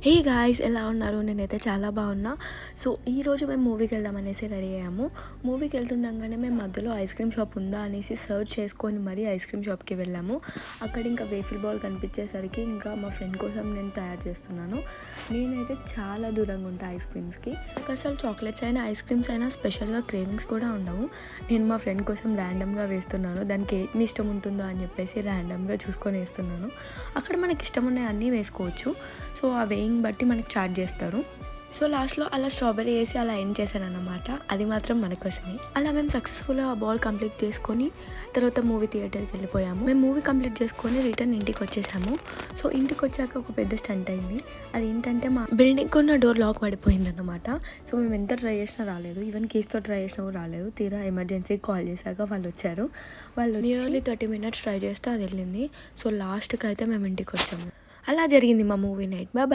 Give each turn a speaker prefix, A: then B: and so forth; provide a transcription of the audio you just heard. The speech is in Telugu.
A: హే గాయ్స్, ఎలా ఉన్నారు? నేనైతే చాలా బాగున్నా. సో ఈరోజు మేము మూవీకి వెళ్దామనేసి రెడీ అయ్యాము. మూవీకి వెళ్తుండగానే మేము మధ్యలో ఐస్ క్రీమ్ షాప్ ఉందా అనేసి సర్చ్ చేసుకొని మరీ ఐస్ క్రీమ్ షాప్కి వెళ్ళాము. అక్కడ ఇంకా వేఫిల్ బాల్ కనిపించేసరికి ఇంకా మా ఫ్రెండ్ కోసం నేను తయారు చేస్తున్నాను. నేనైతే చాలా దూరంగా ఉంటాను ఐస్ క్రీమ్స్కి. నాకు అసలు చాక్లెట్స్ అయినా ఐస్ క్రీమ్స్ అయినా స్పెషల్గా క్రేవింగ్స్ కూడా ఉండవు. నేను మా ఫ్రెండ్ కోసం ర్యాండమ్గా వేస్తున్నాను. దానికి ఏమి ఇష్టం ఉంటుందో అని చెప్పేసి ర్యాండమ్గా చూసుకొని వేస్తున్నాను. అక్కడ మనకి ఇష్టం ఉన్నాయి అన్నీ వేసుకోవచ్చు. సో ఆ వేయింగ్ బట్టి మనకి ఛార్జ్ చేస్తారు. సో లాస్ట్లో అలా స్ట్రాబెరీ వేసి అలా ఎండ్ చేశాను అన్నమాట. అది మాత్రం మన కోసమే. అలా మేము సక్సెస్ఫుల్గా ఆ బాల్ కంప్లీట్ చేసుకొని తర్వాత మూవీ థియేటర్కి వెళ్ళిపోయాము. మేము మూవీ కంప్లీట్ చేసుకొని రిటర్న్ ఇంటికి వచ్చేసాము. సో ఇంటికి వచ్చాక ఒక పెద్ద స్టంట్ అయింది. అది ఏంటంటే మా బిల్డింగ్ ఉన్న డోర్ లాక్ పడిపోయింది అన్నమాట. సో మేము ఎంత ట్రై చేసినా రాలేదు. ఈవెన్ కీస్తో ట్రై చేసినా కూడా రాలేదు. తీరా ఎమర్జెన్సీకి కాల్ చేశాక వాళ్ళు వచ్చారు. వాళ్ళు నియర్లీ 30 minutes ట్రై చేస్తే అది వెళ్ళింది. సో లాస్ట్కి అయితే మేము ఇంటికి వచ్చాము. అలా జరిగింది మా మూవీ నైట్. బాయ్.